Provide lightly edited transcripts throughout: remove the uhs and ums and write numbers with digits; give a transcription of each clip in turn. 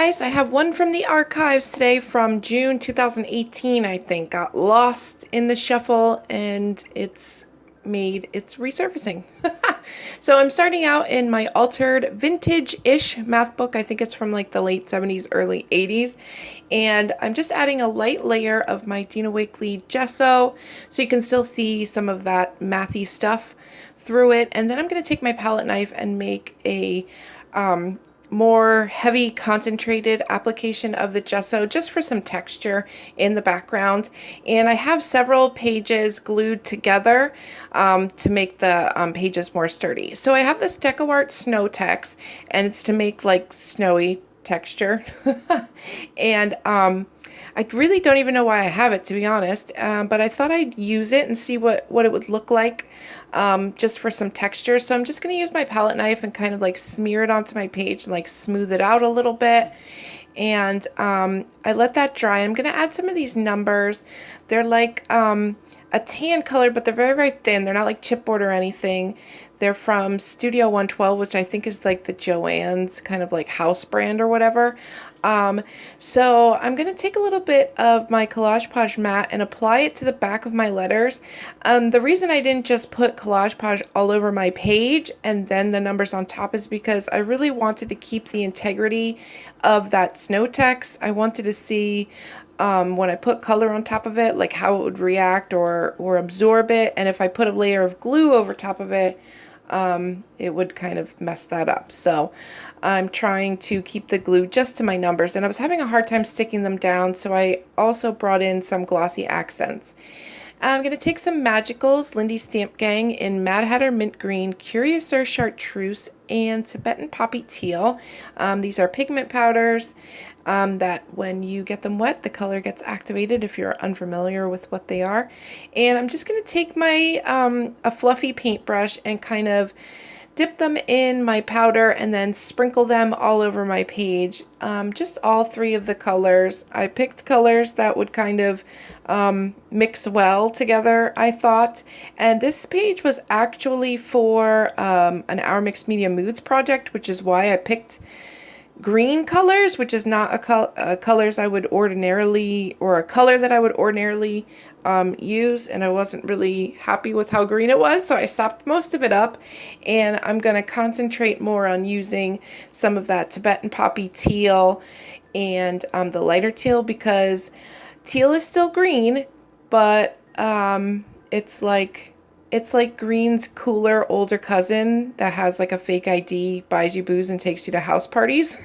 Guys, I have one from the archives today from June 2018, I think. Got lost in the shuffle and it's resurfacing. So I'm starting out in my altered vintage-ish math book. I think it's from like the late 70s, early 80s. And I'm just adding a light layer of my Dina Wakley gesso so you can still see some of that mathy stuff through it. And then I'm going to take my palette knife and make a more heavy concentrated application of the gesso just for some texture in the background. And I have several pages glued together to make the pages more sturdy. So I have this DecoArt Snow Tex, and it's to make like snowy texture. And I really don't even know why I have it, to be honest, but I thought I'd use it and see what it would look like just for some texture. So I'm just going to use my palette knife and kind of like smear it onto my page and like smooth it out a little bit. And I let that dry. I'm going to add some of these numbers. They're like a tan color, but they're very, very thin. They're not like chipboard or anything. They're from Studio 112, which I think is like the Joann's kind of like house brand or whatever. So I'm going to take a little bit of my Collage Page matte and apply it to the back of my letters. The reason I didn't just put Collage Page all over my page and then the numbers on top is because I really wanted to keep the integrity of that snow text. I wanted to see when I put color on top of it, like how it would react or absorb it. And if I put a layer of glue over top of it, it would kind of mess that up. So I'm trying to keep the glue just to my numbers, and I was having a hard time sticking them down, so I also brought in some glossy accents. I'm going to take some Magicals, Lindy Stamp Gang in Mad Hatter Mint Green, Curious Chartreuse, and Tibetan Poppy Teal. These are pigment powders that when you get them wet, the color gets activated if you're unfamiliar with what they are. And I'm just going to take my a fluffy paintbrush and kind of dip them in my powder and then sprinkle them all over my page. Just all three of the colors. I picked colors that would kind of mix well together, I thought. And this page was actually for an Our Mixed Media Moods project, which is why I picked green colors, which is not a colors I would ordinarily, or a color that I would ordinarily use, and I wasn't really happy with how green it was, so I sopped most of it up, and I'm going to concentrate more on using some of that Tibetan Poppy Teal and the lighter teal, because teal is still green, but it's like green's cooler older cousin that has like a fake ID, buys you booze, and takes you to house parties.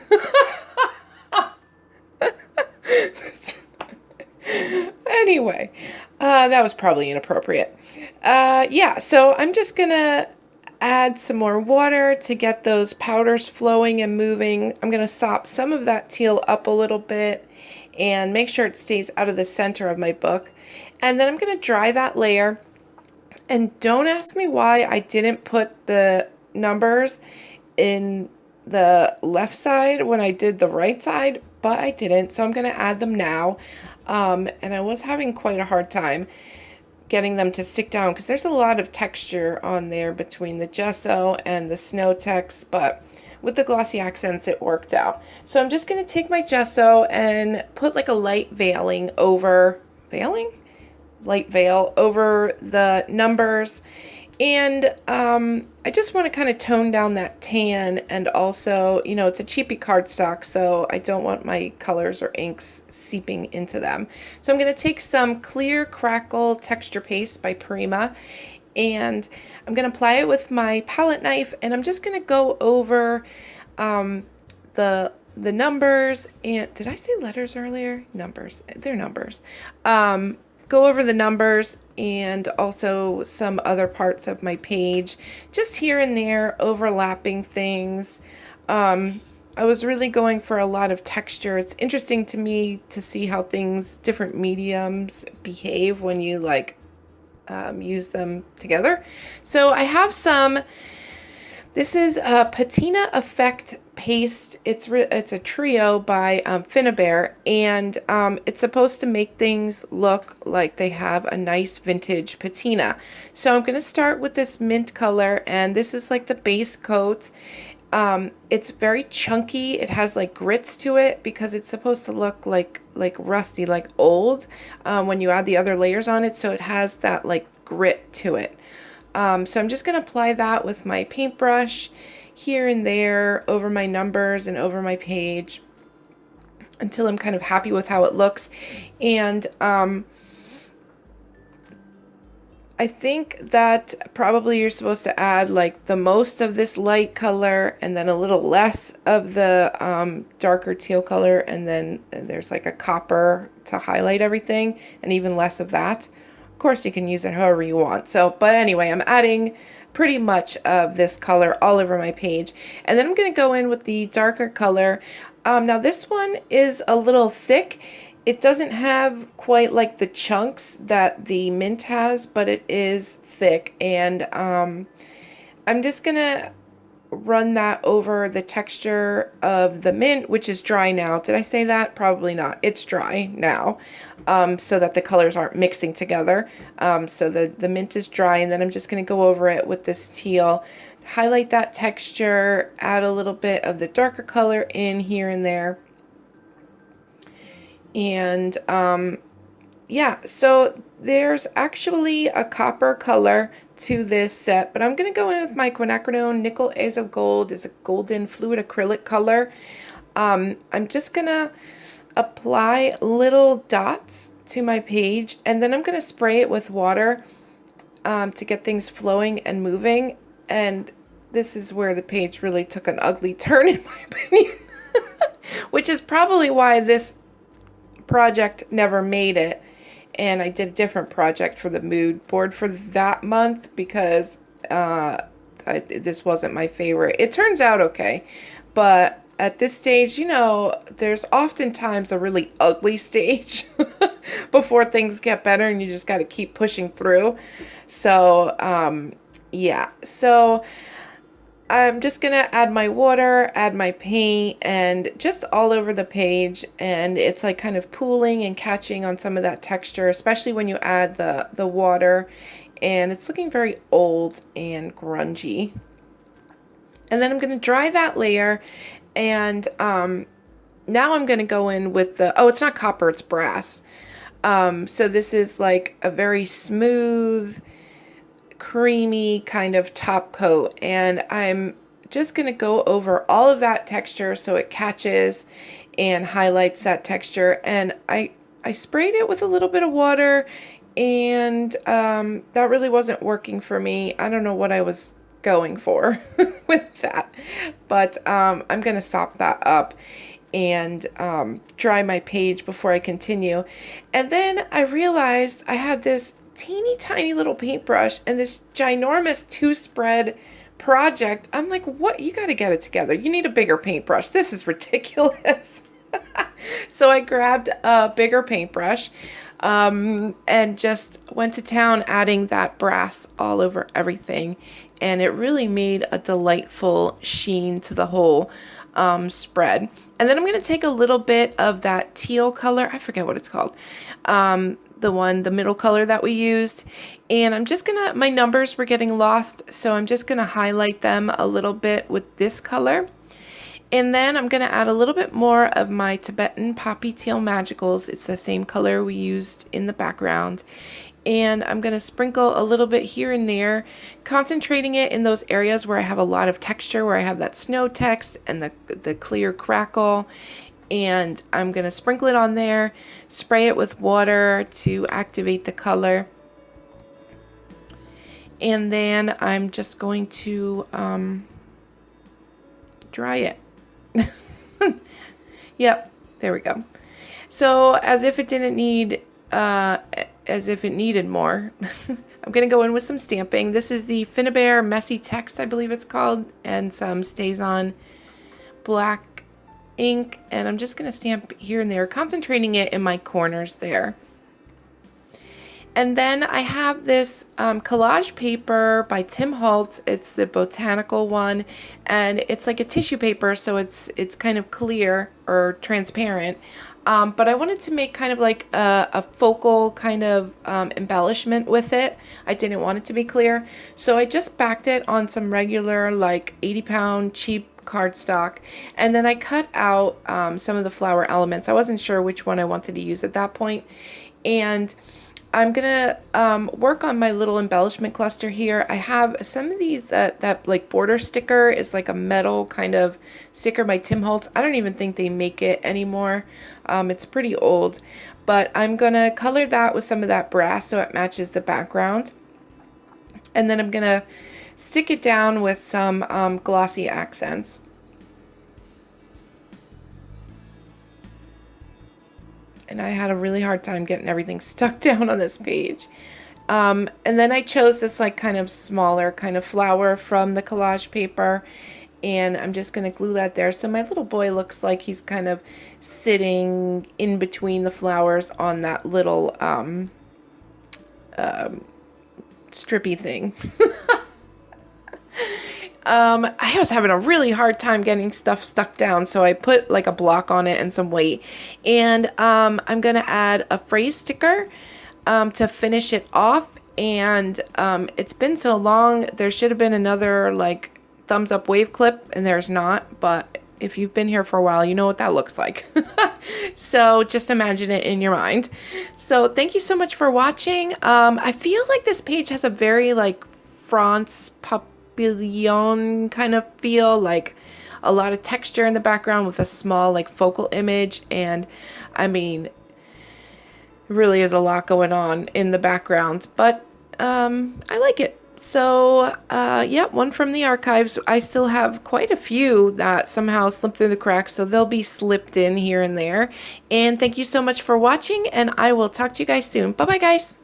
Anyway, that was probably inappropriate. Yeah, so I'm just gonna add some more water to get those powders flowing and moving. I'm gonna sop some of that teal up a little bit and make sure it stays out of the center of my book. And then I'm gonna dry that layer. And don't ask me why I didn't put the numbers in the left side when I did the right side, but I didn't, so I'm going to add them now. And I was having quite a hard time getting them to stick down because there's a lot of texture on there between the gesso and the snow text, but with the glossy accents it worked out. So I'm just going to take my gesso and put like a light light veil over the numbers, and I just want to kind of tone down that tan, and also, you know, it's a cheapy cardstock, so I don't want my colors or inks seeping into them. So I'm going to take some Clear Crackle Texture Paste by Prima, and I'm going to apply it with my palette knife, and I'm just going to go over the numbers, and did I say letters earlier? Numbers. They're numbers. Go over the numbers and also some other parts of my page, just here and there, overlapping things. I was really going for a lot of texture. It's interesting to me to see how different mediums behave when you like use them together. So I have some. This is a Patina Effect paste. It's a trio by Finnabair, and it's supposed to make things look like they have a nice vintage patina. So I'm going to start with this mint color, and this is like the base coat. It's very chunky. It has like grits to it because it's supposed to look like rusty, like old, when you add the other layers on it. So it has that like grit to it. So I'm just going to apply that with my paintbrush here and there over my numbers and over my page until I'm kind of happy with how it looks. And I think that probably you're supposed to add like the most of this light color and then a little less of the darker teal color, and then there's like a copper to highlight everything, and even less of that. Of course, you can use it however you want. So, but anyway, I'm adding pretty much of this color all over my page. And then I'm going to go in with the darker color. Now this one is a little thick. It doesn't have quite like the chunks that the mint has, but it is thick. And I'm just going to run that over the texture of the mint, which is dry now. Did I say that? Probably not. It's dry now, so that the colors aren't mixing together. So the mint is dry, and then I'm just going to go over it with this teal, highlight that texture, add a little bit of the darker color in here and there. And yeah, so there's actually a copper color to this set, but I'm going to go in with my quinacridone nickel azo gold. Is a golden fluid acrylic color. I'm just going to apply little dots to my page, and then I'm going to spray it with water to get things flowing and moving. And this is where the page really took an ugly turn, in my opinion, which is probably why this project never made it. And I did a different project for the mood board for that month because this wasn't my favorite. It turns out okay, but at this stage, you know, there's oftentimes a really ugly stage before things get better, and you just got to keep pushing through. So yeah, so I'm just going to add my water, add my paint, and just all over the page. And it's like kind of pooling and catching on some of that texture, especially when you add the water. And it's looking very old and grungy. And then I'm going to dry that layer. And now I'm going to go in with the, oh, it's not copper, it's brass. So this is like a very smooth, creamy kind of top coat, and I'm just going to go over all of that texture so it catches and highlights that texture. And I sprayed it with a little bit of water, and that really wasn't working for me. I don't know what I was going for with that, but I'm going to sop that up and dry my page before I continue. And then I realized I had this teeny tiny little paintbrush and this ginormous 2-spread project. I'm like, what? You got to get it together. You need a bigger paintbrush. This is ridiculous. So I grabbed a bigger paintbrush and just went to town adding that brass all over everything. And it really made a delightful sheen to the whole spread. And then I'm going to take a little bit of that teal color. I forget what it's called. The middle color that we used. And I'm just gonna, my numbers were getting lost, so I'm just gonna highlight them a little bit with this color. And then I'm gonna add a little bit more of my Tibetan Poppy Teal Magicals. It's the same color we used in the background. And I'm gonna sprinkle a little bit here and there, concentrating it in those areas where I have a lot of texture, where I have that snow text and the clear crackle. And I'm going to sprinkle it on there, spray it with water to activate the color. And then I'm just going to dry it. Yep, there we go. So as if it didn't need, as if it needed more, I'm going to go in with some stamping. This is the Finnabair Messy Text, I believe it's called, and some Stays On black ink, and I'm just going to stamp here and there, concentrating it in my corners there. And then I have this collage paper by Tim Holtz. It's the botanical one, and it's like a tissue paper, so it's kind of clear or transparent. But I wanted to make kind of like a focal kind of embellishment with it. I didn't want it to be clear, so I just backed it on some regular like 80-pound cheap cardstock, and then I cut out some of the flower elements. I wasn't sure which one I wanted to use at that point, and I'm gonna work on my little embellishment cluster here. I have some of these that like border sticker is like a metal kind of sticker by Tim Holtz. I don't even think they make it anymore. It's pretty old, but I'm gonna color that with some of that brass so it matches the background. And then I'm gonna stick it down with some glossy accents. And I had a really hard time getting everything stuck down on this page. And then I chose this like kind of smaller kind of flower from the collage paper, and I'm just going to glue that there. So my little boy looks like he's kind of sitting in between the flowers on that little strippy thing. I was having a really hard time getting stuff stuck down, so I put like a block on it and some weight. And I'm gonna add a phrase sticker to finish it off. And it's been so long, there should have been another like thumbs up wave clip, and there's not, but if you've been here for a while, you know what that looks like. So just imagine it in your mind. So thank you so much for watching. I feel like this page has a very like France Papillon kind of feel, like a lot of texture in the background with a small like focal image. And I mean, it really is a lot going on in the background, but I like it. So yeah, one from the archives. I still have quite a few that somehow slipped through the cracks, so they'll be slipped in here and there. And thank you so much for watching, and I will talk to you guys soon. Bye bye, guys.